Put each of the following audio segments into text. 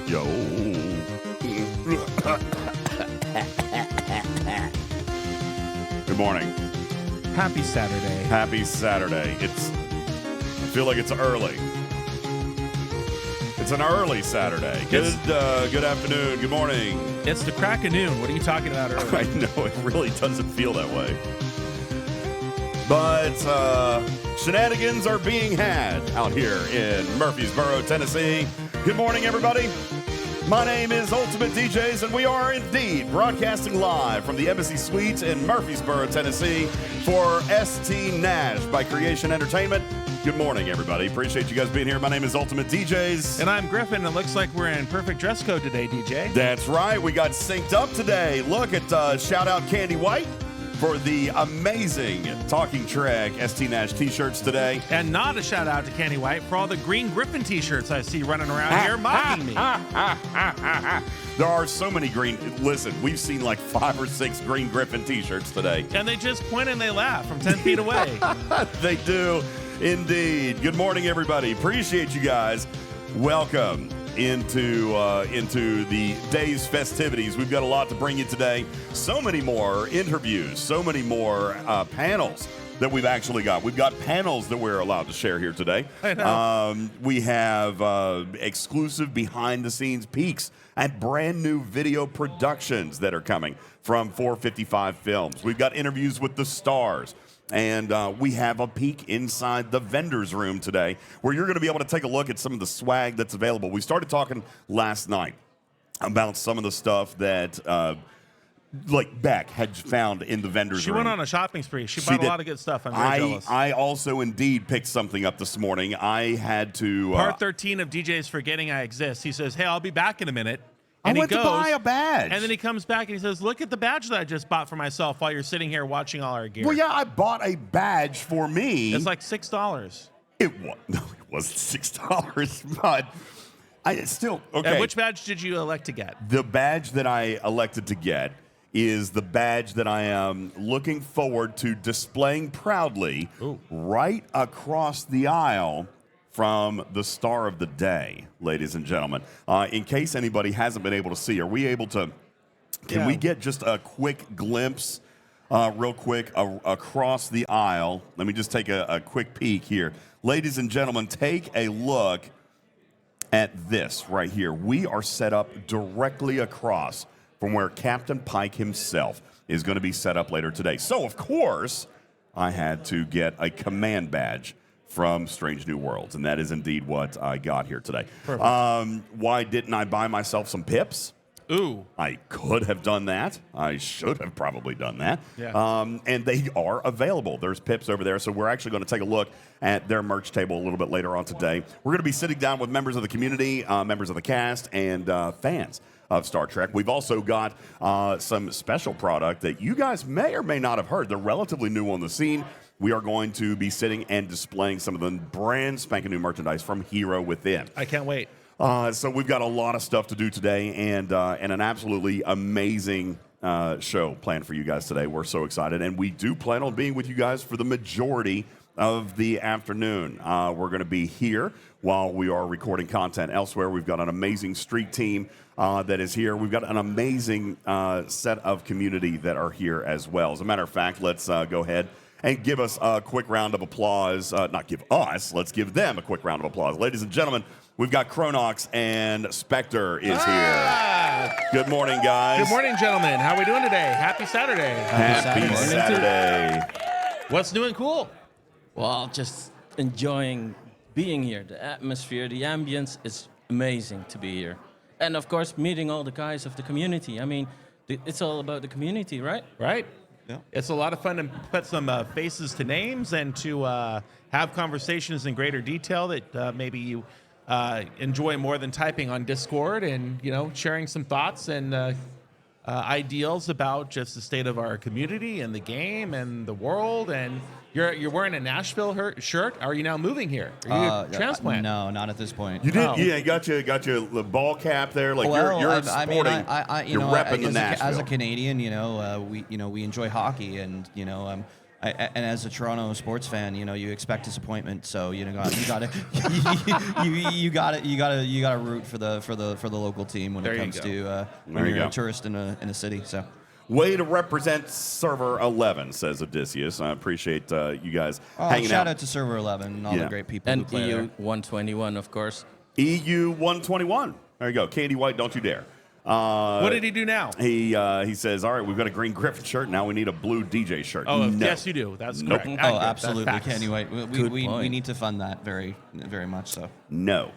Yo. Good morning. Happy Saturday. Happy Saturday. I feel like it's early. It's an early Saturday. Good afternoon. Good morning. It's the crack of noon. What are you talking about early? I know, it really doesn't feel that way. But shenanigans are being had out here in Murfreesboro, Tennessee. Good morning, everybody. My name is Ultimate DJs, and we are indeed broadcasting live from the Embassy Suites in Murfreesboro, Tennessee for ST Nash by Creation Entertainment. Good morning, everybody. Appreciate you guys being here. My name is Ultimate DJs. And I'm Griffin. It looks like we're in perfect dress code today, DJ. That's right. We got synced up today. Look at shout out Candy White for the amazing Talking Track ST Nash t-shirts today. And not a shout out to Candy White for all the Green Griffin t-shirts I see running around here mocking me. There are so many green. Listen, we've seen like 5 or 6 Green Griffin t-shirts today. And they just point and they laugh from 10 feet away. They do indeed. Good morning, everybody. Appreciate you guys. Welcome into the day's festivities. We've got a lot to bring you today. So many more interviews, so many more panels that we've actually got. We've got panels that we're allowed to share here today. I know. We have exclusive behind-the-scenes peeks at brand new video productions that are coming from 455 Films. We've got interviews with the stars. And we have a peek inside the vendor's room today where you're going to be able to take a look at some of the swag that's available. We started talking last night about some of the stuff that like Beck had found in the vendor's room. She went on a shopping spree. She bought a lot of good stuff. I'm very jealous. I also indeed picked something up this morning. I had to... Part 13 of DJ's Forgetting I Exist. He says, hey, I'll be back in a minute. And I went to buy a badge. And then he comes back and he says, look at the badge that I just bought for myself while you're sitting here watching all our gear. Well, yeah, I bought a badge for me. It's like $6. It wasn't $6, but I still, okay. And which badge did you elect to get? The badge that I elected to get is the badge that I am looking forward to displaying proudly right across the aisle from the star of the day, ladies and gentlemen. In case anybody hasn't been able to see, are we able to, can we get just a quick glimpse, real quick, across the aisle? Let me just take a quick peek here. Ladies and gentlemen, take a look at this right here. We are set up directly across from where Captain Pike himself is going to be set up later today. So, of course, I had to get a command badge from Strange New Worlds, and that is indeed what I got here today. Why didn't I buy myself some pips? Ooh. I could have done that. I should have probably done that. Yeah. And they are available. There's pips over there, so we're actually going to take a look at their merch table a little bit later on today. We're going to be sitting down with members of the community, members of the cast, and fans of Star Trek. We've also got some special product that you guys may or may not have heard. They're relatively new on the scene. We are going to be sitting and displaying some of the brand spanking new merchandise from Hero Within. I can't wait. So we've got a lot of stuff to do today and an absolutely amazing show planned for you guys today. We're so excited, and we do plan on being with you guys for the majority of the afternoon. We're going to be here while we are recording content elsewhere. We've got an amazing street team that is here. We've got an amazing set of community that are here as well. As a matter of fact, let's go ahead and give us a quick round of applause. Not give us, let's give them a quick round of applause. Ladies and gentlemen, We've got Cronox and Spectre is here. Good morning, guys. Good morning, gentlemen. How are we doing today? Happy Saturday. Happy Saturday. What's new and cool? Well, just enjoying being here. The atmosphere, the ambience is amazing to be here. And of course, meeting all the guys of the community. I mean, it's all about the community, right? Right. Yeah. It's a lot of fun to put some faces to names and to have conversations in greater detail that maybe you enjoy more than typing on Discord, and sharing some thoughts and ideals about just the state of our community and the game and the world. And you're wearing a Nashville shirt. Are you now moving here? Are you a transplant? No, not at this point. You did, Oh. yeah. Got your ball cap there. Like Well, you're I mean, sporting. You're repping the Nashville. as a Canadian, we enjoy hockey, and and as a Toronto sports fan, you expect disappointment. So you gotta root for the local team when There it you comes go. to when There you you're go. a tourist in a city. So. Way to represent Server 11, says Odysseus. I appreciate you guys hanging Shout out. out to Server 11 and all Yeah. the great people And who play EU there. 121, of course. EU 121. There you go. Candy White, don't you dare. What did he do now? He says, all right, we've got a green Griffin shirt. Now we need a blue DJ shirt. Oh, no. yes, you do. That's Nope. correct. Oh, Accurate. That's absolutely, facts. Candy White. Good We point. need to fund that very, very much so. No.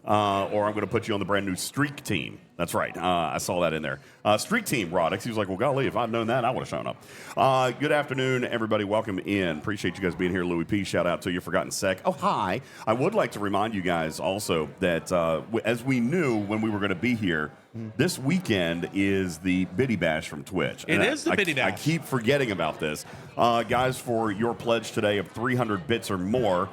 Or I'm going to put you on the brand new Streak team. That's right. I saw that in there. Streak team, Rodix. He was like, well, golly, if I'd known that, I would have shown up. Good afternoon, everybody. Welcome in. Appreciate you guys being here. Louis P., shout out to you. Forgotten Sec. Oh, hi. I would like to remind you guys also that as we knew when we were going to be here, this weekend is the Biddy Bash from Twitch. It is the Biddy Bash. I keep forgetting about this. Guys, for your pledge today of 300 bits or more,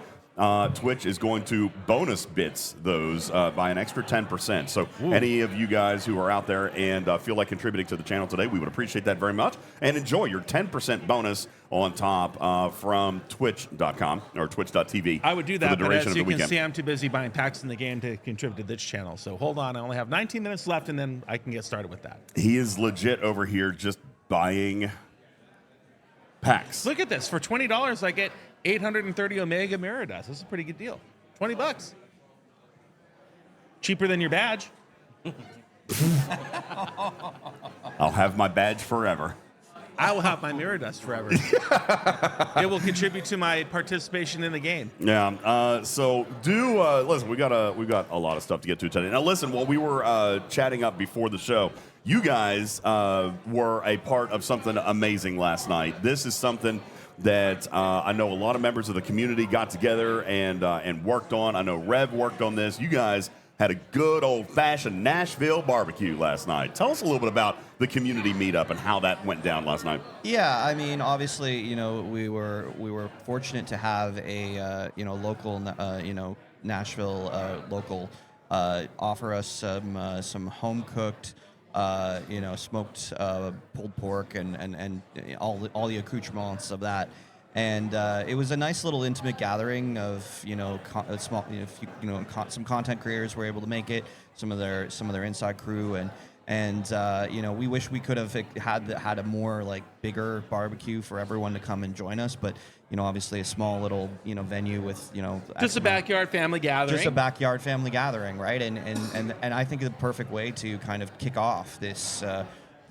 Twitch is going to bonus bits those by an extra 10%. So any of you guys who are out there and feel like contributing to the channel today, we would appreciate that very much. And enjoy your 10% bonus on top from twitch.com or twitch.tv. I would do for that, the but duration as of you the can weekend. see, I'm too busy buying packs in the game to contribute to this channel. So hold on, I only have 19 minutes left, and then I can get started with that. He is legit over here just buying packs. Look at this. For $20, I get 830 Omega Mirror Dust. This is a pretty good deal. $20. Cheaper than your badge. I'll have my badge forever. I will have my Mirror Dust forever. It will contribute to my participation in the game. Yeah. So listen. We've got a lot of stuff to get to today. Now, listen. While we were chatting up before the show, you guys were a part of something amazing last night. This is something that I know a lot of members of the community got together and worked on. I know Rev worked on this. You guys had a good old-fashioned Nashville barbecue last night. Tell us a little bit about the community meetup and how that went down last night. Yeah, I mean, obviously, we were fortunate to have a local, Nashville local offer us some home cooked, smoked pulled pork and all the accoutrements of that. And it was a nice little intimate gathering of some content creators were able to make it, some of their inside crew, and we wish we could have had a more bigger barbecue for everyone to come and join us, but obviously a small little venue with Just a backyard family gathering. just a backyard family gathering, right? And I think the perfect way to kind of kick off this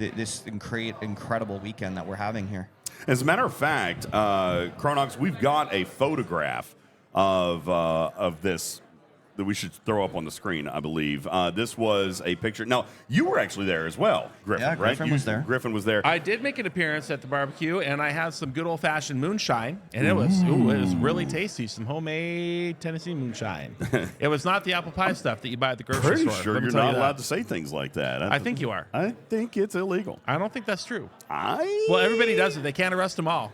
incredible weekend that we're having here. As a matter of fact, Cronox, we've got a photograph of this that we should throw up on the screen, I believe. This was a picture. Now, you were actually there as well, Griffin, Yeah, right? Griffin was there. Griffin was there. I did make an appearance at the barbecue, and I had some good old-fashioned moonshine, and it was really tasty. Some homemade Tennessee moonshine. It was not the apple pie stuff that you buy at the grocery Pretty store. sure let me you're tell not you that. allowed to say things like that. I think you are. I think it's illegal. I don't think that's true. Well, Well, everybody does it. They can't arrest them all.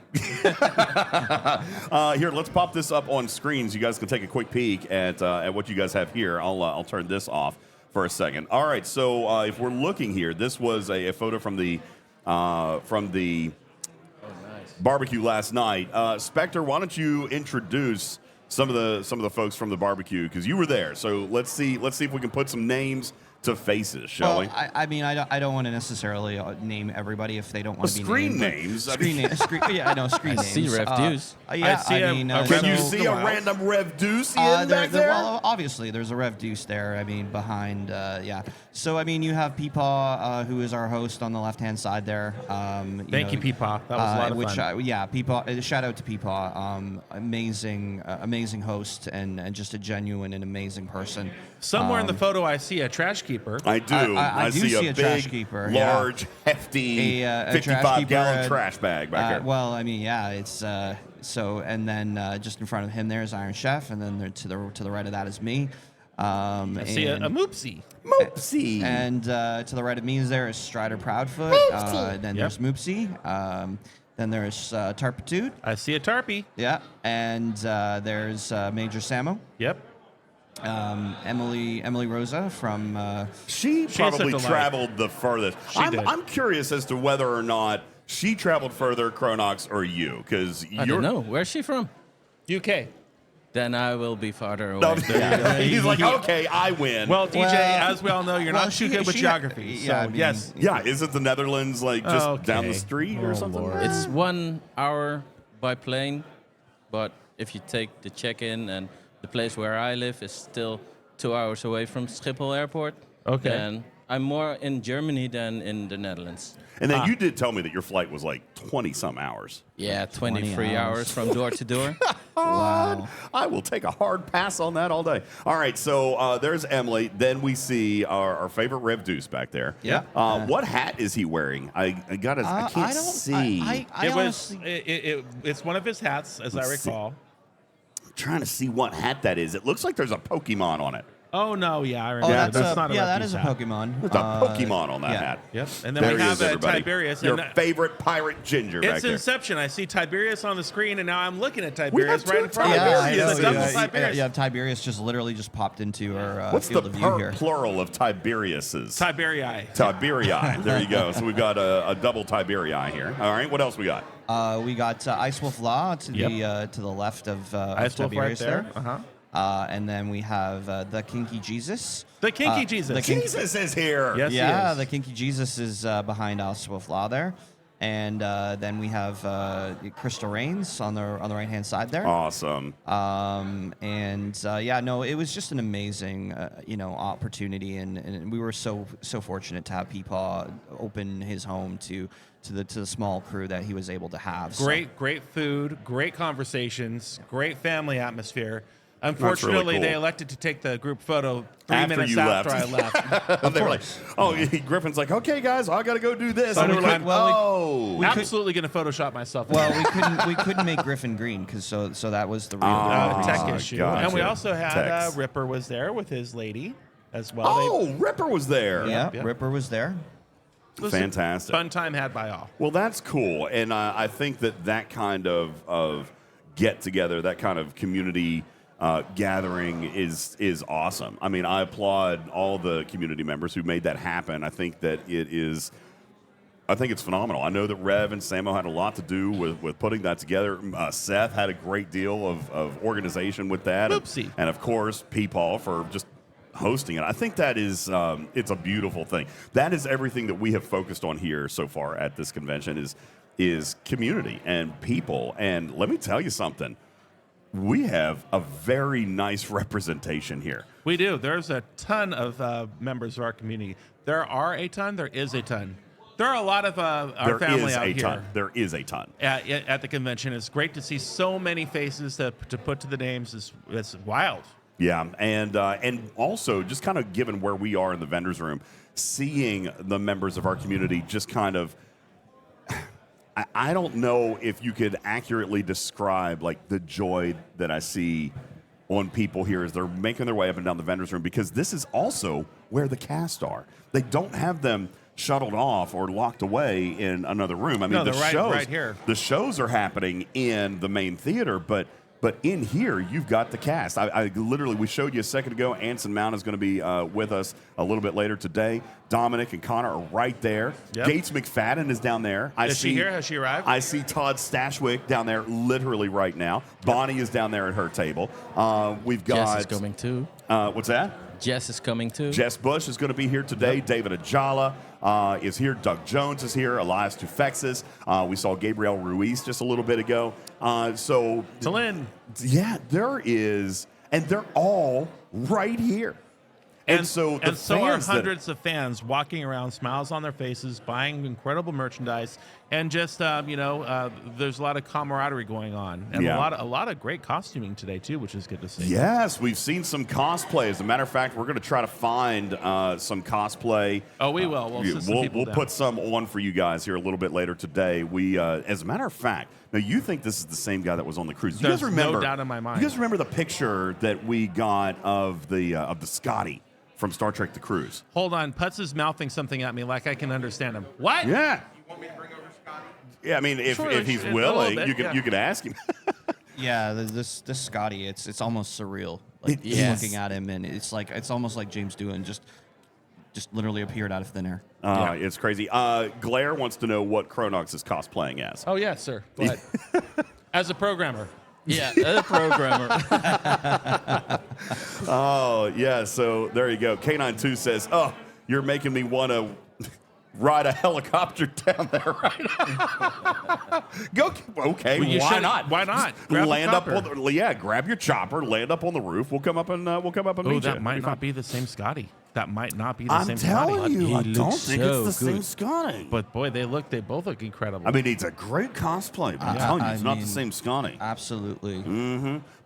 Here, let's pop this up on screens. You guys can take a quick peek at what you guys have here. I'll turn this off for a second. All right, so if we're looking here, this was a photo from the barbecue last night. Spectre, why don't you introduce some of the folks from the barbecue, because you were there. So let's see if we can put some names to faces, shall we? I mean, I don't want to necessarily name everybody if they don't want to be Screen named. names. I Screen mean- names. Yeah, I know screen I names. see Rev Deuce. Yeah, I see a Can you so- see the a Wild. random Rev Deuce back there? Well, obviously, there's a Rev Deuce there. I mean, behind, yeah. So, I mean, you have Peepaw, who is our host on the left-hand side there. Thank you, Peepaw. That was a lot of fun. Yeah, Peepaw. Shout out to Peepaw. Amazing host and just a genuine and amazing person. Somewhere in the photo, I see a trash keeper. I do. I do see a big, trash keeper, yeah. large, hefty, A trash 55-gallon keeper, trash bag back there. Well, I mean, yeah, it's so, and then just in front of him there is Iron Chef, and then there, to the right of that is me. I see a Moopsie. Moopsie. And to the right of me is Strider Proudfoot. Then there's Moopsie. Then there's Tarpitude. I see a Tarpy. Yeah. And there's Major Samo. Yep. Emily Rosa from. She She's a probably delight. traveled the furthest. did. I'm curious as to whether or not she traveled further, Cronox, or you, because I don't know. Where's she from? UK. Then I will be farther away. No, he's like, okay, I win. Well, DJ, Well, as we all know, you're well, not too she- good with she- geography. So, yeah, I mean- yes. yeah, isn't the Netherlands like just down the Okay. street or Oh, something? Lord. It's 1 hour by plane, but if you take the check-in and the place where I live is still 2 hours away from Schiphol Airport. Okay. And I'm more in Germany than in the Netherlands. And then you did tell me that your flight was like 20-some hours. Yeah, 23 20 hours hours. from door to door. Wow. I will take a hard pass on that all day. All right, so there's Emily. Then we see our favorite Rev Deuce back there. Yeah. What hat is he wearing? I can't see. It was. honestly- It's one of his hats, as I Let's see. recall. I'm trying to see what hat that is. It looks like there's a Pokemon on it. Oh no, yeah, I remember. Oh, Yeah, that's not a that Refuse is a hat. Pokemon. There's a Pokemon on that yeah. hat. Yep. And then There we he have is, everybody. Tiberius. Your and favorite pirate ginger back it's there. Inception. I see Tiberius on the screen, and now I'm looking at We Tiberius have right two in front of Yeah, me. I know. It's a double Yeah, Tiberius. yeah, Tiberius just literally just popped into our What's field the of view here. plural of Tiberiuses? Tiberii. Tiberii. There you go. So we've got a double Tiberii here. All right. What else we got? We got Ice Wolf Law to Yep. the left of Ice Wolf right Tiberius there. Uh-huh. And then we have the Kinky Jesus. The Kinky Jesus. the Kinky- Jesus is here. Yes, he Yeah, is. the Kinky Jesus is behind Ice Wolf Law there. And then we have Crystal Reigns on the right hand side there. Awesome. Yeah, no, it was just an amazing, opportunity, and we were so fortunate to have Peepaw open his home to the small crew that he was able to have. So- Great food, great conversations, great family atmosphere. Unfortunately, cool. they elected to take the group photo 3 After minutes you after left. I left. And they were like, Griffin's like, okay, guys, I got to go do this. So And we we were like, could- oh. Absolutely going to Photoshop myself. Well, we couldn't make Griffin green because so that was the real tech Ah, issue. gotcha. And we also had Techs. Ripper was there with his lady as well. Oh, Ripper was there. yeah, yeah. Ripper was there. It was a Fantastic. Fun time had by all. Well, that's cool. And I think that kind of get-together, that kind of community gathering is awesome. I mean, I applaud all the community members who made that happen. I think that it's phenomenal. I know that Rev and Samo had a lot to do with putting that together. Seth had a great deal of organization with that. Oopsie. And of course, Peepaw for just hosting it. I think that is it's a beautiful thing. That is everything that we have focused on here so far at this convention is community and people. And let me tell you something. We have a very nice representation here. We do. There's a ton of members of our community. There are a ton. There is a ton. There are a lot of our family out here. Ton. There is a ton. At the convention. It's great to see so many faces to put to the names. It's wild. Yeah, and also just kind of given where we are in the vendors room, seeing the members of our community just kind of. I don't know if you could accurately describe like the joy that I see on people here as they're making their way up and down the vendors room, because this is also where the cast are. They don't have them shuttled off or locked away in another room. I mean, No, the they're shows right here. The shows are happening in the main theater, but in here, you've got the cast. I literally, we showed you a second ago, Anson Mount is going to be with us a little bit later today. Dominic and Connor are right there. Yep. Gates McFadden is down there. Is she here? Has she arrived? I see Todd Stashwick down there literally right now. Bonnie is down there at her table. We've got... Jess is coming too. What's that? Jess is coming too. Jess Bush is going to be here today. Yep. David Ajala is here. Doug Jones is here. Elias Tufexis. We saw Gabriel Ruiz just a little bit ago. Talin. Yeah, there is, and they're all right here. And so the so are fans that- hundreds of fans walking around, smiles on their faces, buying incredible merchandise, and just there's a lot of camaraderie going on, and Yeah. a lot of great costuming today too, which is good to see. Yes, we've seen some cosplay. As a matter of fact, we're going to try to find some cosplay. Oh, we will. We'll sit some people we'll down. put some on for you guys here a little bit later today. We, as a matter of fact, now you think this is the same guy that was on the cruise? You There's guys remember? no doubt in my mind. You guys remember the picture that we got of the Scotty from Star Trek: The Cruise? Hold on, Putz is mouthing something at me like I can understand him. What? Yeah. You want me to bring over Scotty? Yeah, I mean, if Sure, he's a little willing, bit, you could yeah. you could ask him. Yeah, this Scotty, it's almost surreal. Like It is. looking at him, and it's almost like James Doohan just literally appeared out of thin air. Yeah. It's crazy. Glare wants to know what Chronox is cosplaying as. Oh yes, sir. Go ahead. As a programmer. Yeah, a programmer. Oh, yeah, so there you go. K92 says, oh, you're making me want to ride a helicopter down there right now. Go, okay, Well, you why should- not? why not? Just Grab a land up chopper. on grab your chopper, land up on the roof. We'll come up and Oh, meet you. that might It'll not be the same Scotty. That might not be the I'm same telling Scotty. you, He I don't looks think so it's the same good. Scotty. But boy, they both look incredible. I mean, it's a great cosplay, but I'm telling you, it's not the same Scotty. Absolutely.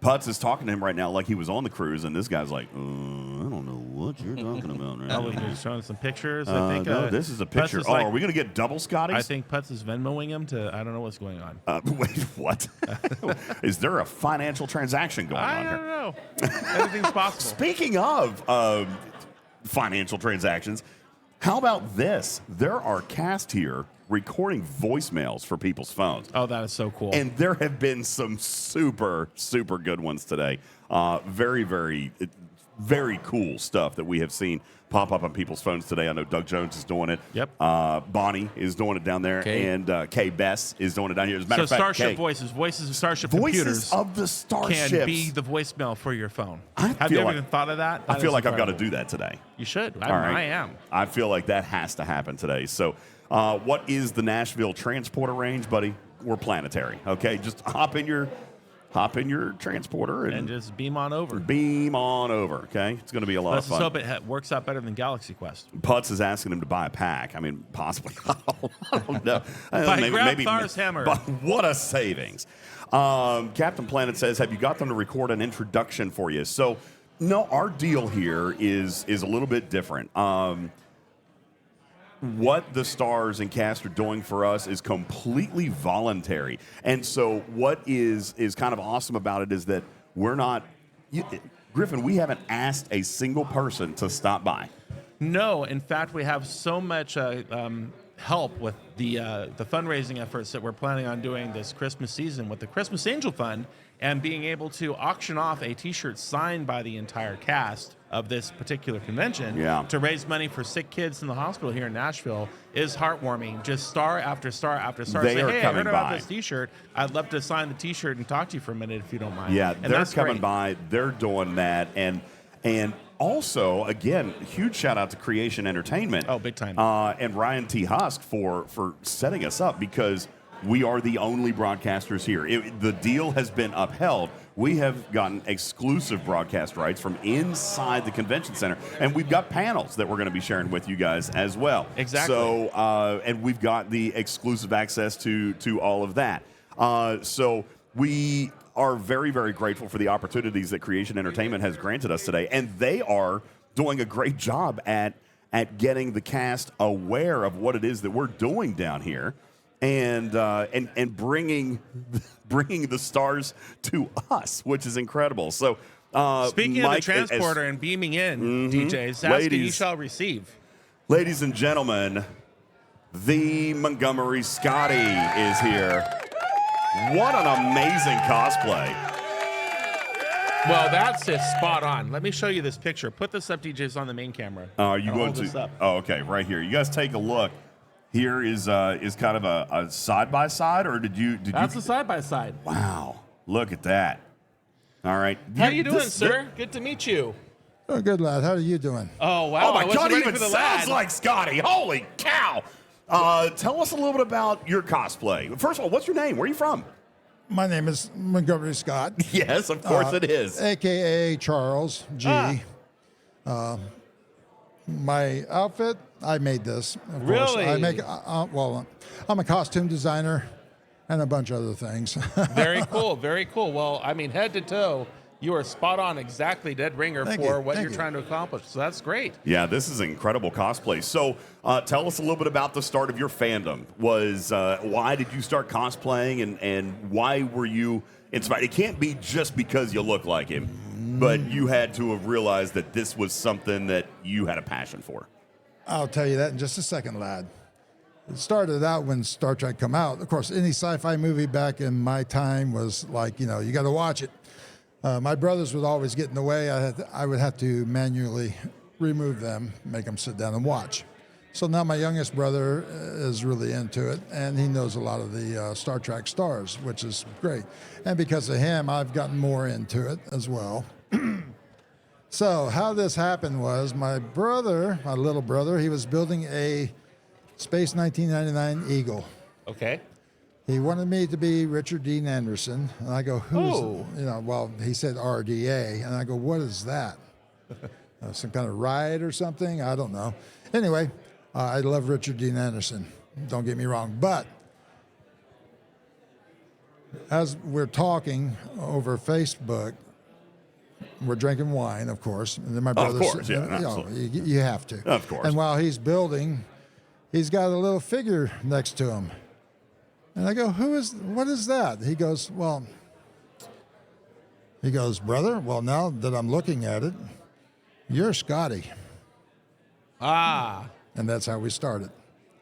Putz is talking to him right now like he was on the cruise, and this guy's like, I don't know what you're talking about right Oh, now. we're showing some pictures. I think No, this is a Putz picture. is Oh, like- are we going to get double Scotties? I think Putz is Venmoing him to. I don't know what's going on. Wait, what? Is there a financial transaction going I on don't here? know. Anything's possible. Speaking of financial transactions, how about this? There are cast here recording voicemails for people's phones. Oh, that is so cool. And there have been some super, super good ones today. Very, very, very cool stuff that we have seen pop up on people's phones today. I know Doug Jones is doing it. Yep. Bonnie is doing it down there. Kay. And Kay Bess is doing it down here. As a matter So of fact, Starship Kay, voices of Starship Voices computers of the Starships. can be the voicemail for your phone. I Have feel you ever like- even thought of that? I That feel is like I've got to incredible. do that today. You should. All right. I am. I feel like that has to happen today. So, what is the Nashville transporter range, buddy? We're planetary. Okay, just hop in your transporter And and just beam on over. beam on over. Okay, it's going to be a lot Let's of just fun. hope it works out better than Galaxy Quest. Putz is asking him to buy a pack. I mean, possibly. I don't know. Buy Grab Thar's hammer. But what a savings. Captain Planet says, have you got them to record an introduction for you? So, no, our deal here is a little bit different. What the stars and cast are doing for us is completely voluntary. And so what is kind of awesome about it is that we're not, Griffin, we haven't asked a single person to stop by. No, in fact, we have so much help with the fundraising efforts that we're planning on doing this Christmas season with the Christmas Angel Fund and being able to auction off a T-shirt signed by the entire cast of this particular convention to raise money for sick kids in the hospital here in Nashville is heartwarming. Just star after star after star. They say, are hey, I coming heard about by. this T-shirt. I'd love to sign the T-shirt and talk to you for a minute if you don't mind. Yeah, And they're that's coming great. by. They're doing that. And also, again, huge shout out to Creation Entertainment. Oh, big time. And Ryan T. Husk for setting us up because we are the only broadcasters here. The deal has been upheld. We have gotten exclusive broadcast rights from inside the convention center, and we've got panels that we're going to be sharing with you guys as well. Exactly. So, and we've got the exclusive access to all of that. So we are very, very grateful for the opportunities that Creation Entertainment has granted us today, and they are doing a great job at getting the cast aware of what it is that we're doing down here. And bringing the stars to us, which is incredible. So, Speaking Mike, of the transporter and beaming in, DJs, asking you Ladies. shall receive. ladies and gentlemen, the Montgomery Scotty is here. What an amazing cosplay! Well, that's just spot on. Let me show you this picture. Put this up, DJs, on the main camera. Are you I'll going hold this to? up. Oh, okay, right here. You guys take a look. Here is kind of a side by side, or did you? That's a side by side. Wow! Look at that. All right. How you doing, sir? Good to meet you. Oh, good lad. How are you doing? Oh wow! Oh my I wasn't God, ready even for the sounds lad. like Scotty. Holy cow. Tell us a little bit about your cosplay. First of all, what's your name? Where are you from? My name is Montgomery Scott, Yes, of course it is. a.k.a. Charles G. My outfit, I made this. Of course. Really? I make, well, I'm a costume designer and a bunch of other things. Very cool. Very cool. Well, I mean, head to toe, you are spot on, exactly dead ringer Thank for you. what Thank you're you. trying to accomplish. So that's great. Yeah, this is incredible cosplay. So tell us a little bit about the start of your fandom. Why did you start cosplaying and why were you inspired? It can't be just because you look like him, but you had to have realized that this was something that you had a passion for. I'll tell you that in just a second, lad. It started out when Star Trek come out. Of course, any sci-fi movie back in my time was like, you got to watch it. My brothers would always get in the way. I would have to manually remove them, make them sit down and watch. So now my youngest brother is really into it, and he knows a lot of the Star Trek stars, which is great. And because of him, I've gotten more into it as well. So how this happened was my little brother, he was building a Space 1999 Eagle. Okay. He wanted me to be Richard Dean Anderson, and I go, who's, well, he said RDA, and I go, what is that? Some kind of ride or something? I don't know. Anyway, I love Richard Dean Anderson, don't get me wrong, but as we're talking over Facebook, we're drinking wine, of course, and then my brother, course, yeah, absolutely. you have to. Of course. And while he's building, he's got a little figure next to him. And I go, what is that? He goes, brother, well, now that I'm looking at it, you're Scotty. Ah. And that's how we started.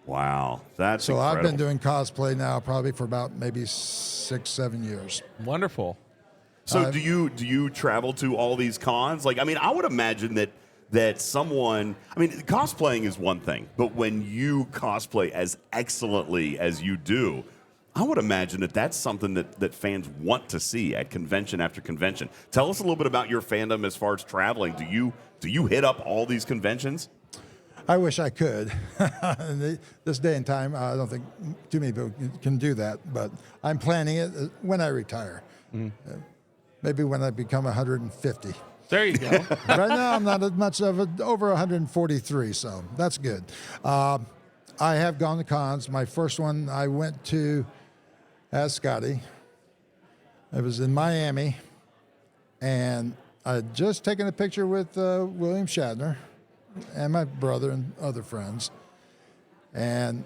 Wow, that's So incredible. I've been doing cosplay now probably for about maybe 6-7 years. Wonderful. So do you travel to all these cons? Like, I mean, I would imagine that someone, I mean, cosplaying is one thing, but when you cosplay as excellently as you do, I would imagine that that's something that fans want to see at convention after convention. Tell us a little bit about your fandom as far as traveling. Do you hit up all these conventions? I wish I could. In this day and time, I don't think too many people can do that, but I'm planning it when I retire. Maybe when I become 150. There you go. Right now, I'm not as much of over 143, so that's good. I have gone to cons. My first one I went to as Scotty. It was in Miami, and I had just taken a picture with William Shatner and my brother and other friends, and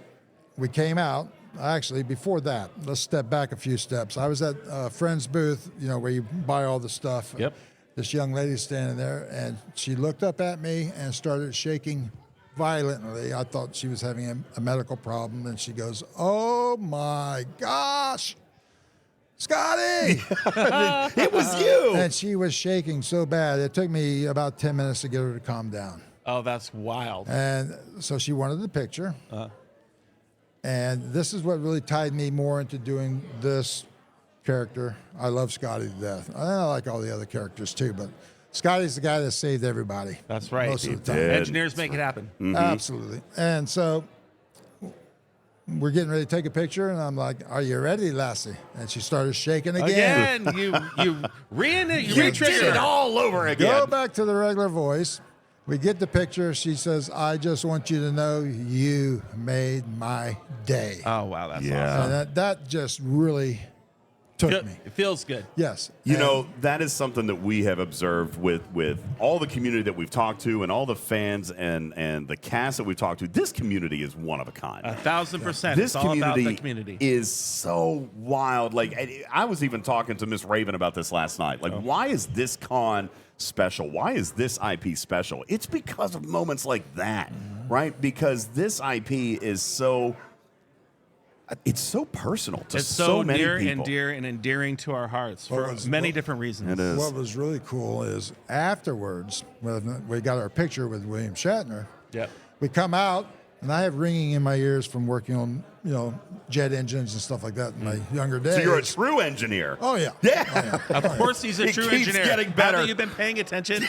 we came out. Actually, before that, let's step back a few steps. I was at a friend's booth, where you buy all the stuff. Yep. This young lady standing there, and she looked up at me and started shaking violently. I thought she was having a medical problem, and she goes, "Oh my gosh, Scotty!" It was you. And she was shaking so bad, it took me about 10 minutes to get her to calm down. Oh, that's wild. And so she wanted the picture. And this is what really tied me more into doing this character. I love Scotty to death. I like all the other characters too, but Scotty's the guy that saved everybody. That's right. Most of the time. did. Engineers make it happen. Absolutely. And so we're getting ready to take a picture, and I'm like, "Are you ready, Lassie?" And she started shaking again. Again, you You re-triggered did it her. all over again. Go back to the regular voice. We get the picture. She says, "I just want you to know you made my day." Oh wow, that's Yeah. awesome. And that just really took me. It feels good. Yes. You And know, that is something that we have observed with all the community that we've talked to and all the fans and the cast that we've talked to. This community is one of a kind. 1,000%. This It's all about community, the community. is so wild. Like, I was even talking to Miss Raven about this last night. Like, why is this con special? Why is this IP special? It's because of moments like that, right? Because this IP is so... It's so personal to It's so so many near people. and dear and endearing to our hearts for Well, it's- many well, different reasons. It is. what was really cool is afterwards, when we got our picture with William Shatner, Yep. we come out And I have ringing in my ears from working on, jet engines and stuff like that in my younger days. So you're a true engineer. Oh, yeah. Yeah. Of course, he's a It true keeps engineer. getting better. Haven't you been paying attention?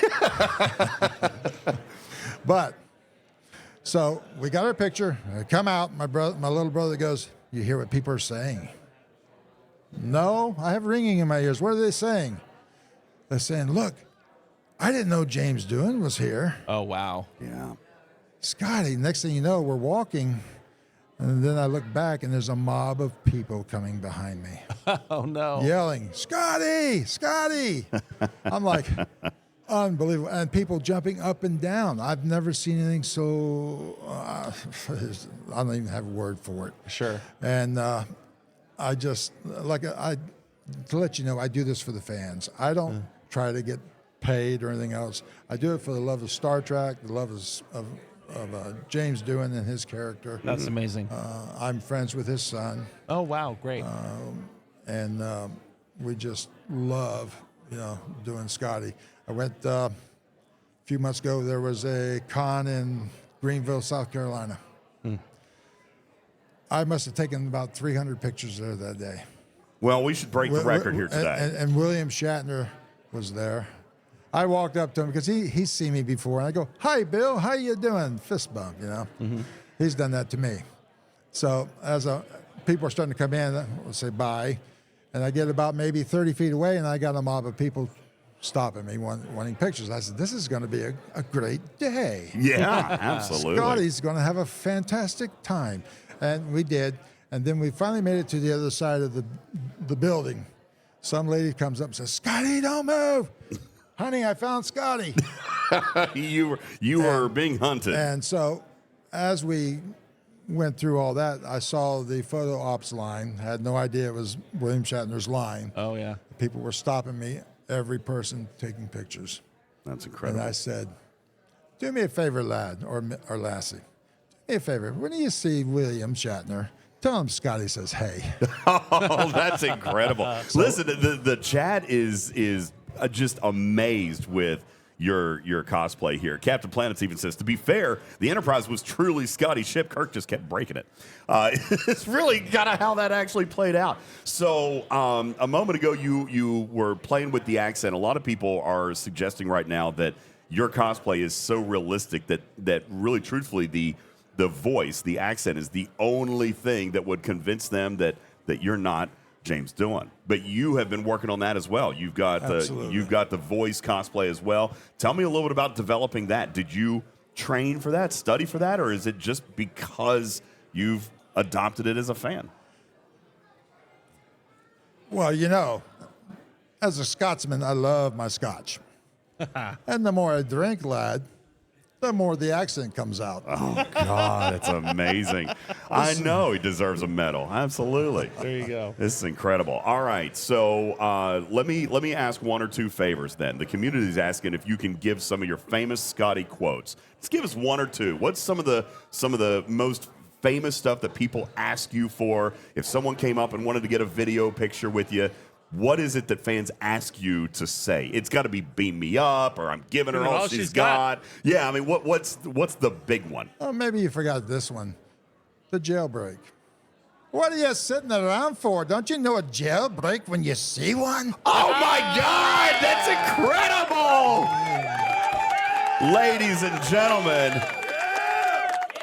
But, so we got our picture. I come out. My little brother goes, "You hear what people are saying?" "No, I have ringing in my ears." "What are they saying?" "They're saying, look, I didn't know James Doohan was here. Oh, wow. Yeah. Scotty." Next thing you know, we're walking, and then I look back, and there's a mob of people coming behind me, Oh, no. yelling, "Scotty, Scotty!" I'm like, unbelievable, and people jumping up and down. I've never seen anything so. I don't even have a word for it. Sure. And I just to let you know, I do this for the fans. I don't try to get paid or anything else. I do it for the love of Star Trek, the love of James Doohan and his character. That's amazing. I'm friends with his son, Oh, wow. Great. and we just love, doing Scotty. I went a few months ago. There was a con in Greenville, South Carolina. I must have taken about 300 pictures there that day. Well, we should break the record here today. And William Shatner was there. I walked up to him because he's seen me before, and I go, "Hi, Bill, how you doing?" Fist bump, He's done that to me. So as people are starting to come in, we'll say bye, and I get about maybe 30 feet away, and I got a mob of people stopping me wanting pictures. I said, "This is going to be a great day. Yeah, absolutely. Scotty's going to have a fantastic time." And we did. And then we finally made it to the other side of the building. Some lady comes up and says, "Scotty, don't move." "Honey, I found Scotty." you were being hunted. And so as we went through all that, I saw the photo ops line. I had no idea it was William Shatner's line. Oh, yeah. People were stopping me, every person taking pictures. That's incredible. And I said, "Do me a favor, lad or lassie. Do me a favor. When you see William Shatner, tell him Scotty says hey." Oh, that's incredible. Listen, the chat is just amazed with your cosplay here. Captain Planets even says, to be fair, the Enterprise was truly Scotty's ship. Kirk just kept breaking it. It's really kind of how that actually played out. So a moment ago, you were playing with the accent. A lot of people are suggesting right now that your cosplay is so realistic that really, truthfully, the voice, the accent is the only thing that would convince them that you're not James Doohan. But you have been working on that as well. You've got the voice cosplay as well. Tell me a little bit about developing that. Did you train for that, study for that, or is it just because you've adopted it as a fan? Well, as a Scotsman, I love my scotch. And the more I drink, lad, the more the accent comes out. Oh, God, it's amazing. I know he deserves a medal. Absolutely. There you go. This is incredible. All right, so let me ask one or two favors then. The community is asking if you can give some of your famous Scotty quotes. Just give us one or two. What's some of the most famous stuff that people ask you for? If someone came up and wanted to get a video picture with you, what is it that fans ask you to say? It's got to be "beam me up" or "I'm giving her all she's got." Yeah, I mean, what's the big one? Oh, maybe you forgot this one. The jailbreak. What are you sitting around for? Don't you know a jailbreak when you see one? Oh my God, that's incredible! Ladies and gentlemen,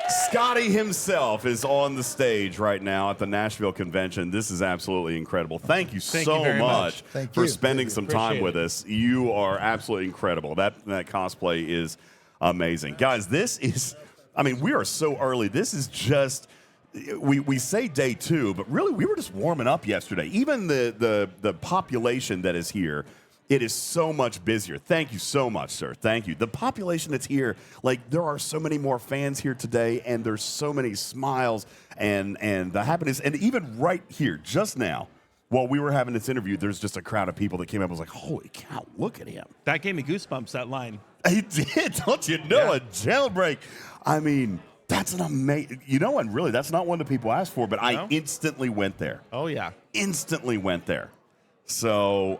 Scotty himself is on the stage right now at the Nashville convention. This is absolutely incredible. Thank you so very much Thank for you. spending some time Appreciate with us. You are absolutely incredible. That cosplay is amazing. Guys, this is, I mean, we are so early. This is just, we say day two, but really we were just warming up yesterday. Even the population that is here, it is so much busier. Thank you so much, sir. Thank you. The population that's here, like, there are so many more fans here today, and there's so many smiles and the happiness. And even right here, just now, while we were having this interview, there's just a crowd of people that came up and was like, "Holy cow, look at him." That gave me goosebumps, that line. He did, don't you know? Yeah. A jailbreak. I mean, that's an amazing, and really, that's not one that people ask for, but I instantly went there. Oh, yeah. Instantly went there. So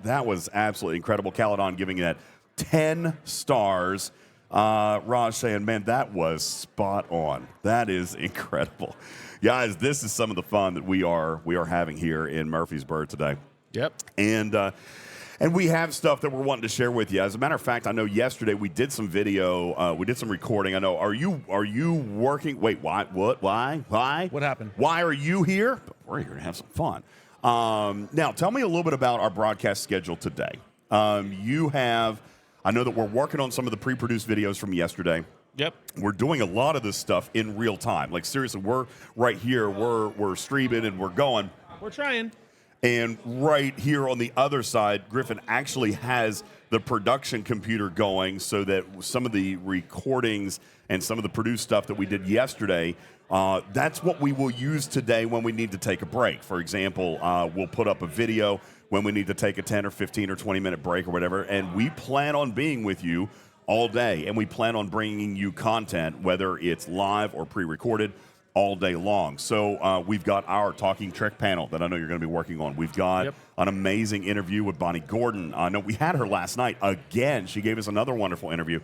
that was absolutely incredible. Caledon giving that 10 stars. Raj saying, man, that was spot on. That is incredible. Guys, this is some of the fun that we are having here in Murfreesboro today. Yep. And we have stuff that we're wanting to share with you. As a matter of fact, I know yesterday we did some video, we did some recording. I know. Are you working? Wait, why? What? Why? What happened? Why are you here? We're here to have some fun. Now, tell me a little bit about our broadcast schedule today. I know that we're working on some of the pre-produced videos from yesterday. Yep. We're doing a lot of this stuff in real time. Like, seriously, we're right here. We're streaming and we're going. We're trying. And right here on the other side, Griffin actually has the production computer going so that some of the recordings and some of the produced stuff that we did yesterday, that's what we will use today when we need to take a break. For example, we'll put up a video when we need to take a 10 or 15 or 20-minute break or whatever, and we plan on being with you all day, and we plan on bringing you content, whether it's live or pre-recorded, all day long. So we've got our Talking Trek panel that I know you're going to be working on. We've got an amazing interview with Bonnie Gordon. I know we had her last night. Again, she gave us another wonderful interview.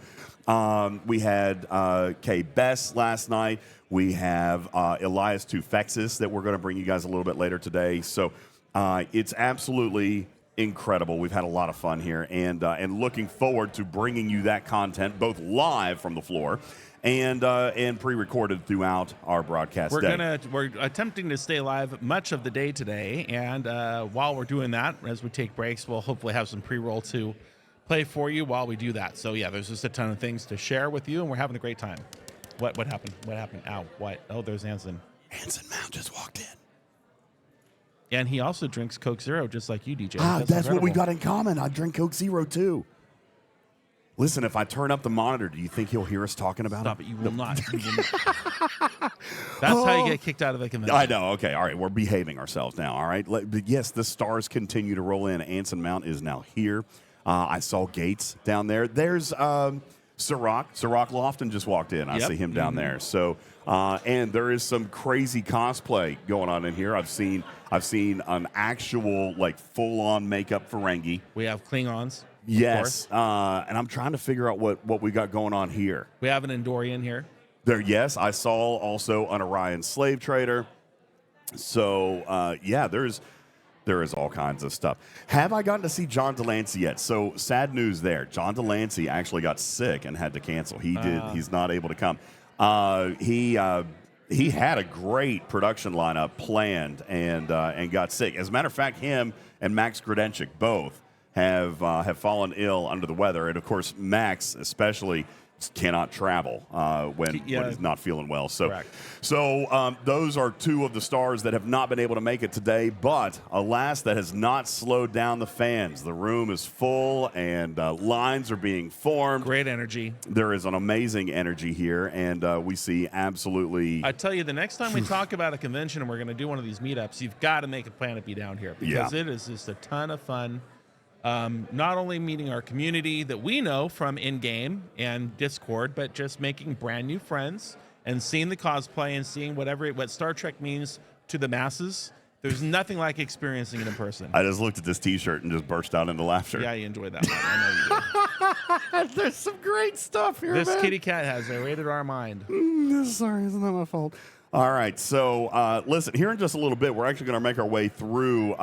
We had Kay Bess last night. We have Elias Tufexis that we're going to bring you guys a little bit later today. So it's absolutely incredible. We've had a lot of fun here, and looking forward to bringing you that content both live from the floor and pre-recorded throughout our broadcast day. We're attempting to stay live much of the day today, and while we're doing that, as we take breaks, we'll hopefully have some pre-roll to play for you while we do that. So yeah, there's just a ton of things to share with you, and we're having a great time. What happened? What happened? Ow! What? Oh, there's Anson. Anson Mount just walked in. And he also drinks Coke Zero, just like you, DJ. That's what we got in common. I drink Coke Zero, too. Listen, if I turn up the monitor, do you think he'll hear us talking about Stop it? it. You will not. You will not. That's how you get kicked out of the convention. I know. Okay. All right. We're behaving ourselves now. All right. But yes, the stars continue to roll in. Anson Mount is now here. I saw Gates down there. There's Sirach. Sirach Lofton just walked in. I see him down there. So, and there is some crazy cosplay going on in here. I've seen an actual, like, full-on makeup Ferengi. We have Klingons. Yes, and I'm trying to figure out what we got going on here. We have an Endorian here. Yes, I saw also an Orion slave trader. So, yeah, there is all kinds of stuff. Have I gotten to see John Delancey yet? So, sad news there. John Delancey actually got sick and had to cancel. He's not able to come. He had a great production lineup planned and got sick. As a matter of fact, him and Max Grudenchik both have fallen ill under the weather, and of course Max especially cannot travel when he's not feeling well. So those are two of the stars that have not been able to make it today, but alas, that has not slowed down the fans. The room is full, and lines are being formed. Great energy. There is an amazing energy here, and we see absolutely... I tell you, the next time we talk about a convention and we're going to do one of these meetups, you've got to make a plan to be down here, because it is just a ton of fun. Not only meeting our community that we know from in-game and Discord, but just making brand new friends and seeing the cosplay and seeing what Star Trek means to the masses. There's nothing like experiencing it in person. I just looked at this T-shirt and just burst out into laughter. Yeah, you enjoyed that one. I know you did. There's some great stuff here, This man. kitty cat has a rated R mind. Sorry, isn't that my fault? All right, so listen, here in just a little bit, we're actually going to make our way through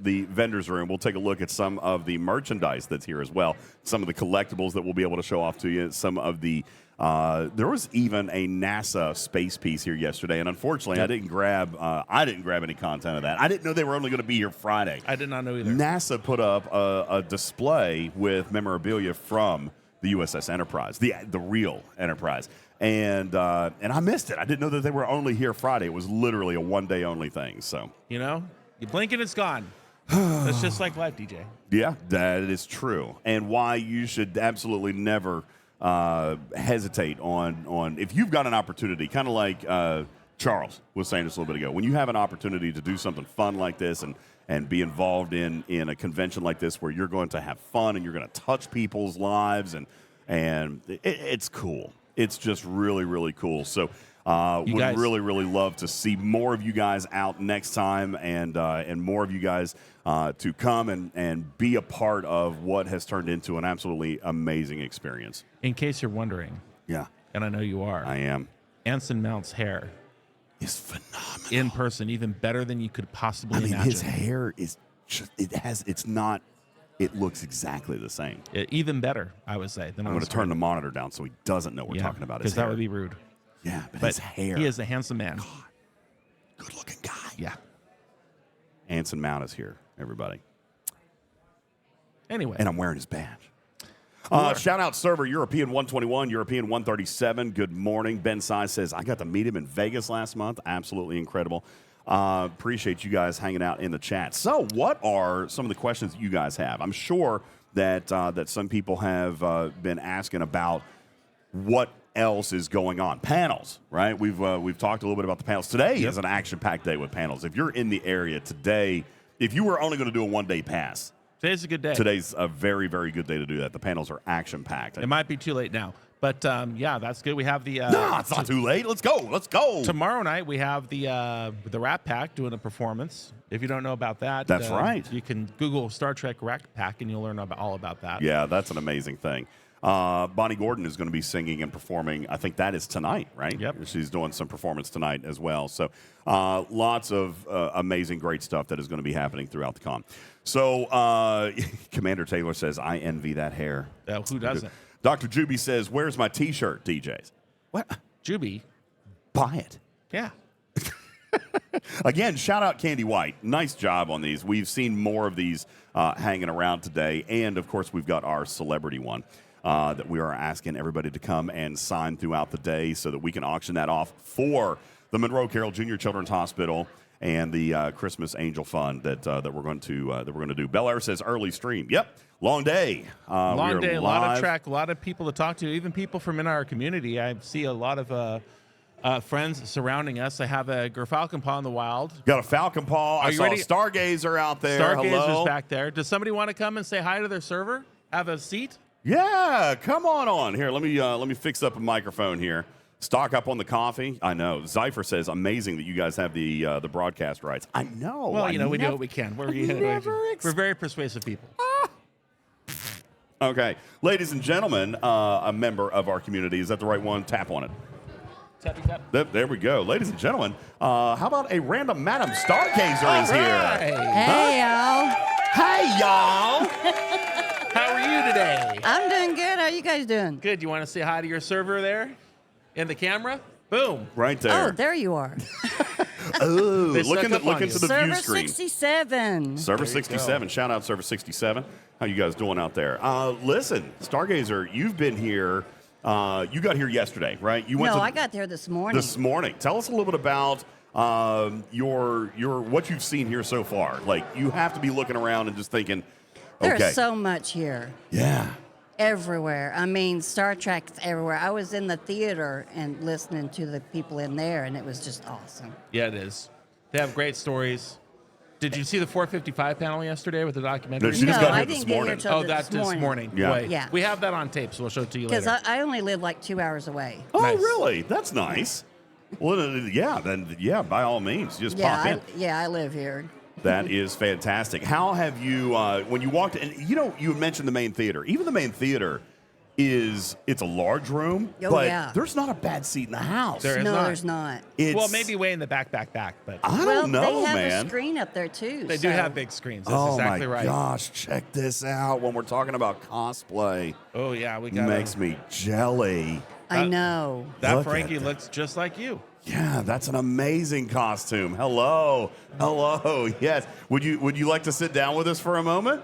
the vendor's room. We'll take a look at some of the merchandise that's here as well, some of the collectibles that we'll be able to show off to you, some of the there was even a NASA space piece here yesterday, and unfortunately, I didn't grab any content of that. I didn't know they were only going to be here Friday. I did not know either. NASA put up a display with memorabilia from the USS Enterprise, the real Enterprise. And I missed it. I didn't know that they were only here Friday. It was literally a one-day only thing. So you blink and it's gone. That's just like life, DJ. Yeah, that is true. And why you should absolutely never hesitate on if you've got an opportunity, kind of like Charles was saying just a little bit ago. When you have an opportunity to do something fun like this and be involved in a convention like this where you're going to have fun and you're going to touch people's lives and it's cool. It's just really, really cool. So Would guys- really, really love to see more of you guys out next time, and more of you guys to come and be a part of what has turned into an absolutely amazing experience. In case you're wondering, Yeah, and I know you are, I am. Anson Mount's hair It's phenomenal. in person, even better than you could possibly I mean, imagine. his hair is just, it looks exactly the same. Even better, I would say. Than I'm going to turn the monitor down so he doesn't know we're talking about his because hair. that would be rude. Yeah, but But his hair. he is a handsome man. Good looking guy. Yeah. Anson Mount is here, everybody. Anyway, And I'm wearing his badge. Shout out server European 121, European 137. Good morning. Ben Size says, I got to meet him in Vegas last month. Absolutely incredible. Appreciate you guys hanging out in the chat. So, what are some of the questions that you guys have? I'm sure that that some people have been asking about what else is going on. Panels, right? We've talked a little bit about the panels. Today is an action-packed day with panels. If you're in the area today, if you were only going to do a one-day pass, today's a good day. today's a very, very good day to do that. The panels are action-packed. It might be too late now, but yeah, that's good. We have the No, it's not too late. Let's go. Let's go. tomorrow night. We have the Rat Pack doing a performance. If you don't know about that, That's right. You can Google Star Trek Rat Pack and you'll learn all about that. Yeah, that's an amazing thing. Bonnie Gordon is going to be singing and performing. I think that is tonight, right? Yep. She's doing some performance tonight as well. So lots of amazing, great stuff that is going to be happening throughout the con. So Commander Taylor says, I envy that hair. Who doesn't? Dr. Juby says, where's my T-shirt, DJs? What? Juby. Buy it. Yeah. Again, shout out Candy White. Nice job on these. We've seen more of these hanging around today. And, of course, we've got our celebrity one that we are asking everybody to come and sign throughout the day so that we can auction that off for the Monroe Carroll Junior Children's Hospital and the Christmas Angel Fund that we're going to do. Bel Air says early stream. Yep, long day. Long day, a lot of live. track, a lot of people to talk to, even people from in our community. I see a lot of friends surrounding us. I have a Gerfalcon Paw in the wild. Got a Falcon Paw. I you saw ready? a Stargazer out there. Stargazer's Hello. back there. Does somebody want to come and say hi to their server? Have a seat? Yeah, come on. Here, let me fix up a microphone here. Stock up on the coffee. I know. Zypher says, amazing that you guys have the broadcast rights. I know. Well, I we do never- what we can. We're never very persuasive people. Okay. Ladies and gentlemen, a member of our community. Is that the right one? Tap on it. Tappy tap. There we go. Ladies and gentlemen, how about a random Madam Stargazer is here? Hey, y'all. Hey, y'all. How are you today? I'm doing good. How you guys doing? Good. You want to say hi to your server there in the camera? Boom. Right there. Oh, there you are. Oh, They look snuck up on into you. the Server view screen. 67. Server 67. Shout out Server 67. How you guys doing out there? Listen, Stargazer, you've been here. You got here yesterday, right? You No, I got there this morning. this morning. Tell us a little bit about your what you've seen here so far. Like, you have to be looking around and just thinking, There's okay, so much here. yeah, Everywhere. I mean, Star Trek's everywhere. I was in the theater and listening to the people in there, and it was just awesome. Yeah, it is. They have great stories. Did you see the 455 panel yesterday with the documentary? No, she just No, got here I this didn't get here morning. till Oh, that's this morning. Yeah. Yeah. We have that on tape, so we'll show it to you Because later. I only live like 2 hours away. Oh, Nice. really? That's nice. Well, yeah, by all means, just pop in. I live here. That is fantastic. How have you, when you walked in, you mentioned the main theater. Even the main theater it's a large room, Oh, but yeah. there's not a bad seat in the house. There is No, not. there's not. It's, Well, maybe way in the back, but I Well, don't know, they have man. a screen up there too. they do have big screens. That's Oh exactly my right. gosh, check this out. When we're talking about cosplay, Oh, yeah, we got makes me jelly. I know. that Look at Frankie that. looks just like you. Yeah, that's an amazing costume. Hello. Yes. Would you like to sit down with us for a moment?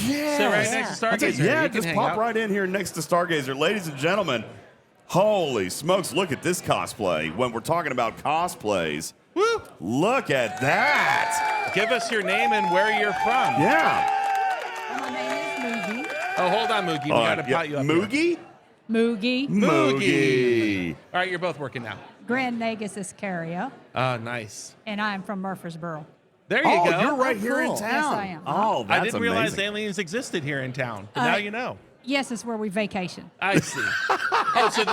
Yeah. Sit right next to Stargazer. Yeah, You can just hang pop out. right in here next to Stargazer. Ladies and gentlemen, holy smokes, look at this cosplay. When we're talking about cosplays, Woo! look at that. Give us your name and where you're from. Yeah. My name is Moogie. Oh, hold on, Moogie. We got to pot you up here. Moogie? Moogie. Moogie. All right, you're both working now. Grand Nagus Iscaria, Nice. and I'm from Murfreesboro. There you Oh, go. you're right here in cool. town. Yes, I am. Oh, that's I didn't realize amazing. aliens existed here in town, but now you know. Yes, it's where we vacation. I see. Oh, so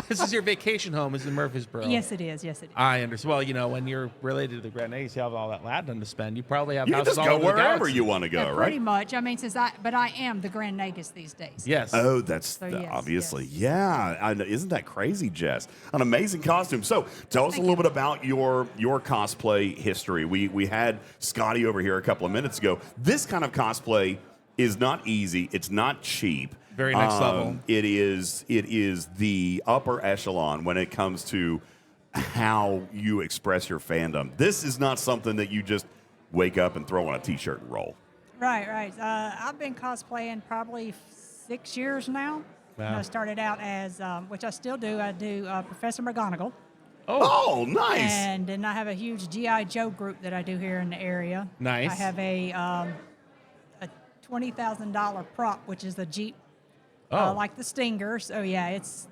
this is your vacation home is in Murfreesboro. Yes, it is. Yes, it is. I understand. Well, when you're related to the Grand Nays, you have all that land to spend. You probably have You can houses just all go over the wherever galaxy. you want to go, Yeah, right? pretty much. I mean, but I am the Grand Nagus these days. Yes. Oh, that's So, yes, obviously. yes. Yeah. I know. Isn't that crazy, Jess? An amazing costume. So tell us a little bit about your cosplay history. We had Scotty over here a couple of minutes ago. This kind of cosplay is not easy. It's not cheap. Very next level. It is the upper echelon when it comes to how you express your fandom. This is not something that you just wake up and throw on a T-shirt and roll. Right. I've been cosplaying probably 6 years now. Wow. And I started out as, which I still do. I do Professor McGonagall. Oh, nice. And then I have a huge G.I. Joe group that I do here in the area. Nice. I have a $20,000 prop, which is a Jeep, like the Stinger. So, yeah, it's,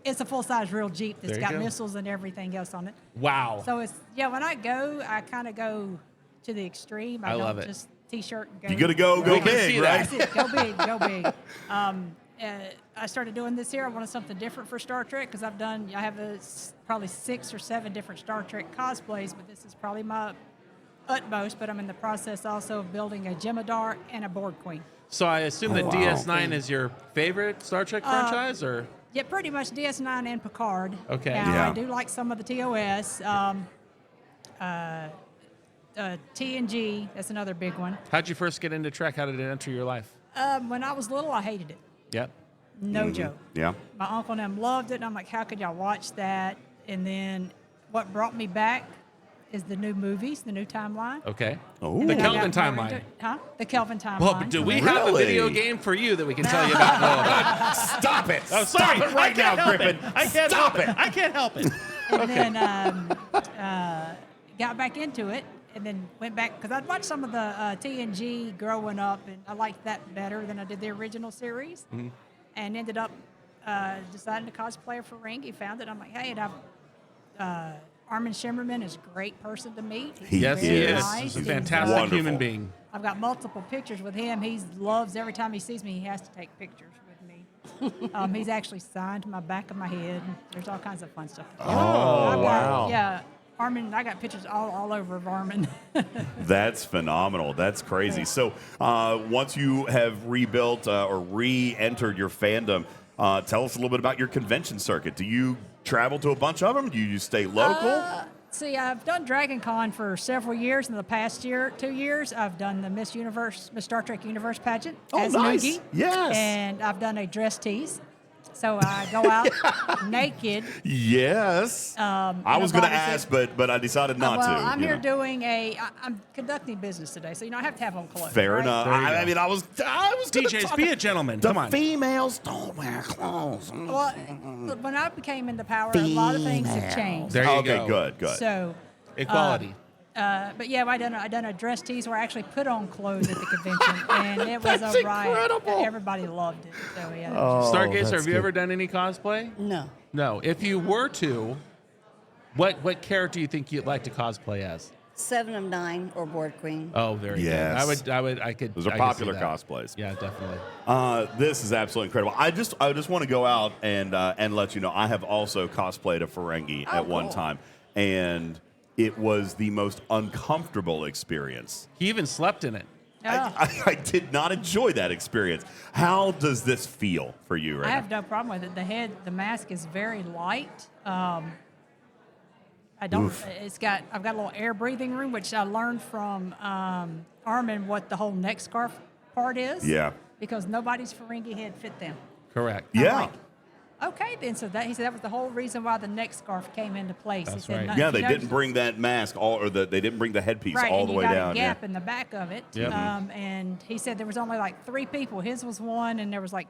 it's a full-size real Jeep that's There you got go. missiles and everything else on it. Wow. So, when I go, I kind of go to the extreme. I love don't it. just T-shirt and go. You gotta go We can see big, that. right? That's it. Go big, go big. I started doing this here. I wanted something different for Star Trek because I have probably 6 or 7 different Star Trek cosplays, but this is probably my utmost. But I'm in the process also of building a Jemadar and a Borg Queen. So I assume that wow. DS9 is your favorite Star Trek franchise, or? Yeah, pretty much DS9 and Picard. Okay. Now, Yeah. I do like some of the TOS. TNG, that's another big one. How'd you first get into Trek? How did it enter your life? When I was little, I hated it. Yep. No joke. Yeah. My uncle and them loved it, and I'm like, how could y'all watch that? And then what brought me back is the new movies, the new timeline. Okay. Oh. And The then I Kelvin got more timeline. into- Huh? The Kelvin timeline. Well, but do we have a Really? video game for you that we can tell you about and all about? Stop it. Oh, Stop it right now, Griffin. I can't Stop help it. I can't help it. And then got back into it, and then went back because I'd watched some of the TNG growing up, and I liked that better than I did the original series. Mm-hmm. And ended up deciding to cosplay for Ringy. Found it. I'm like, hey, and Armin Shimmerman is a great person to meet. He's Yes, he very is. nice. He's a He's, fantastic Wonderful. human being. I've got multiple pictures with him. He loves every time he sees me, he has to take pictures with me. He's actually signed my back of my head. There's all kinds of fun stuff. Oh, wow. Yeah, Armin, I got pictures all over of Armin. That's phenomenal. That's crazy. So once you have rebuilt or re-entered your fandom, tell us a little bit about your convention circuit. Do you travel to a bunch of them? Do you stay local? See, I've done Dragon Con for several years. In the past 2 years, I've done the Miss Star Trek Universe pageant as nice. Noogie. Yes. And I've done a dress tease. So I go out naked. Yes. I was going to ask, but I decided not well, to. I'm you here know. doing I'm conducting business today, so I have to have on clothes. Fair right? enough. There you I go. mean, I was gonna DJs, talk be a gentleman. The Come on. females don't wear clothes. Well, when I became into power, a lot of things have changed. There you Okay, go. good. So, Equality. but yeah, I done a dress tease where I actually put on clothes at the convention, and it was That's a riot. incredible. Everybody loved it. So yeah. Stargazer, that's have you good. ever done any cosplay? No. No. If you were to, what character do you think you'd like to cosplay as? 7 of 9 or Board Queen. Oh, very Yes. good. I could. Those are I could see popular that. cosplays. Yeah, definitely. This is absolutely incredible. I just want to go out and let you know I have also cosplayed a Ferengi at one cool. time, and it was the most uncomfortable experience. He even slept in it. I did not enjoy that experience. How does this feel for you right I now? have no problem with it. The mask is very light. I don't. Oof. I've got a little air breathing room, which I learned from Armin what the whole neck scarf part is. Yeah. Because nobody's Ferengi head fit them. Correct. Yeah. Okay, then. So he said that was the whole reason why the neck scarf came into place. That's he said, right. Yeah, if you they notice- didn't bring that mask they didn't bring the headpiece right, all and the you way got down. a gap in the back of it. Yep. And he said there was only like 3 people. His was one, and there was like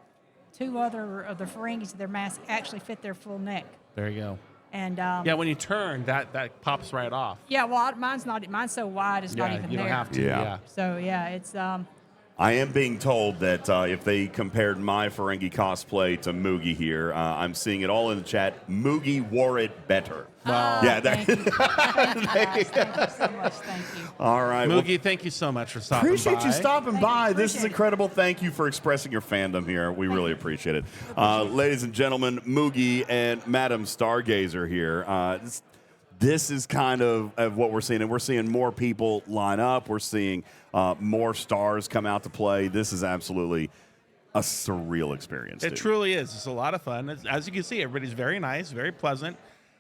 2 other of the Ferengis. Their mask actually fit their full neck. There you go. And Yeah, when you turn, that pops right off. yeah, well, mine's so wide, it's not Yeah, even you there. don't have to. Yeah. Yeah. So yeah, it's I am being told that if they compared my Ferengi cosplay to Moogie here, I'm seeing it all in the chat. Moogie wore it better. Wow. Yeah, Thank you. Thank you, guys. Thank you so much. Thank you. All right. well, Moogie, thank you so much for stopping appreciate by. you stopping Thank you. by. This is Appreciate it. incredible. Thank you for expressing your fandom here. We really you. appreciate it. Ladies and gentlemen, Moogie and Madam Stargazer here. This is kind of what we're seeing, and we're seeing more people line up. We're seeing more stars come out to play. This is absolutely a surreal experience. It dude. truly is. It's a lot of fun. As you can see, everybody's very nice, very pleasant.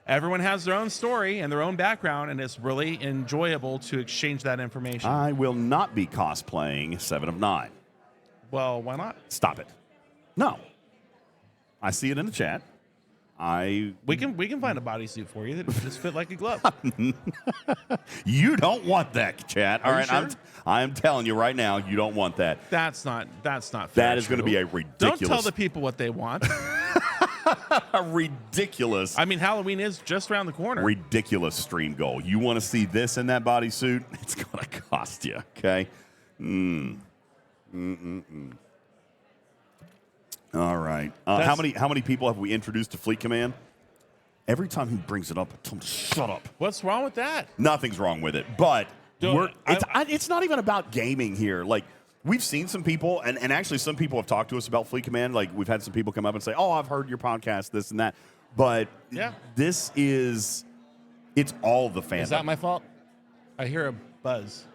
Everyone has their own story and their own background, and it's really enjoyable to exchange that information. I will not be cosplaying 7 of 9. Well, why not? Stop it. No. I see it in the chat. We can find a bodysuit for you that just fit like a glove. You don't want that, chat. All Are you right, sure? I'm telling you right now, you don't want that. That's not fair. That is going to True. be a ridiculous. Don't tell the people what they want. a ridiculous. I mean, Halloween is just around the corner. Ridiculous stream goal. You want to see this in that bodysuit? It's going to cost you. Okay. All right. How many people have we introduced to Fleet Command? Every time he brings it up, I tell him to shut up. What's wrong with that? Nothing's wrong with it, but Don't- it's not even about gaming here. Like, we've seen some people, and actually some people have talked to us about Fleet Command. Like, we've had some people come up and say, "Oh, I've heard your podcast, this and that." But Yeah. it's all the fandom. Is that my fault? I hear a buzz.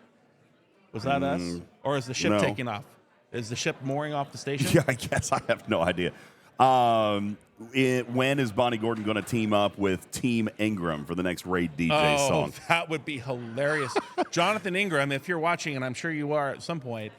Was that us? Or is the ship no. taking off? Is the ship mooring off the station? Yeah, I guess I have no idea. When is Bonnie Gordon going to team up with Team Ingram for the next Raid DJ song? That would be hilarious. Jonathan Ingram, if you're watching, and I'm sure you are at some point,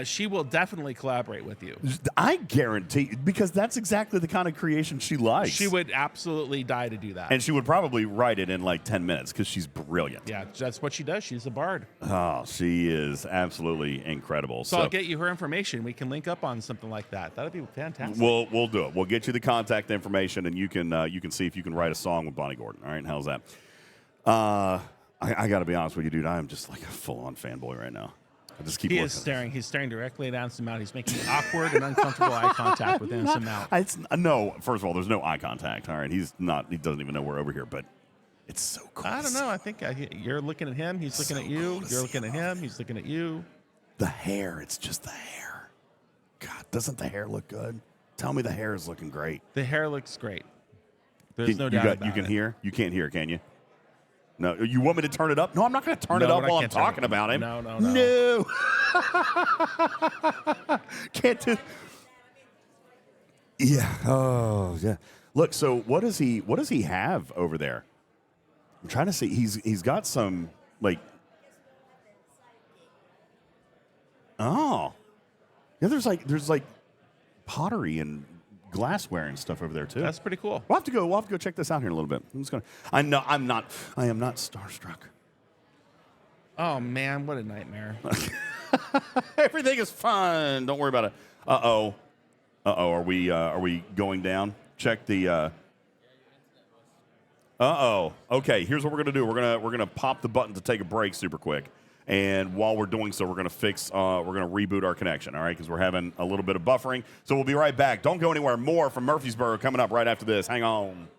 she will definitely collaborate with you. I guarantee, because that's exactly the kind of creation she likes. She would absolutely die to do that. And she would probably write it in like 10 minutes because she's brilliant. Yeah, that's what she does. She's a bard. Oh, she is absolutely incredible. So I'll get you her information. We can link up on something like that. That'd be fantastic. We'll do it. We'll get you the contact information, and you can see if you can write a song with Bonnie Gordon. All right, how's that? I got to be honest with you, dude. I am just like a full-on fanboy right now. I just keep He looking. is staring. He's staring directly at Anson Mount. He's making awkward and uncomfortable eye contact with Anson Mount. No, first of all, there's no eye contact. All right, he doesn't even know we're over here, but it's so cool. I don't know. I think you're looking at him. He's looking at you. You're looking at him. He's looking at you. The hair, it's just the hair. God, doesn't the hair look good? Tell me the hair is looking great. The hair looks great. There's no doubt about You can it. hear? You can't hear, can you? No, you want me to turn it up? No, I'm not going to turn it No, up but I while I'm can't turn it talking up. about him. No. No. Can't do. Yeah. Oh, yeah. Look. So what does he have over there? I'm trying to see. He's got some like. Oh. Yeah. There's like pottery and glassware and stuff over there too. That's pretty cool. We'll have to go check this out here in a little bit. I am not starstruck. Oh man, what a nightmare. Everything is fine. Don't worry about it. Uh-oh. Are we going down? Check the Uh-oh. Okay, here's what we're going to do. We're going to pop the button to take a break super quick. And while we're doing so, we're going to reboot our connection, all right? Because we're having a little bit of buffering. So we'll be right back. Don't go anywhere. More from Murfreesboro coming up right after this. Hang on.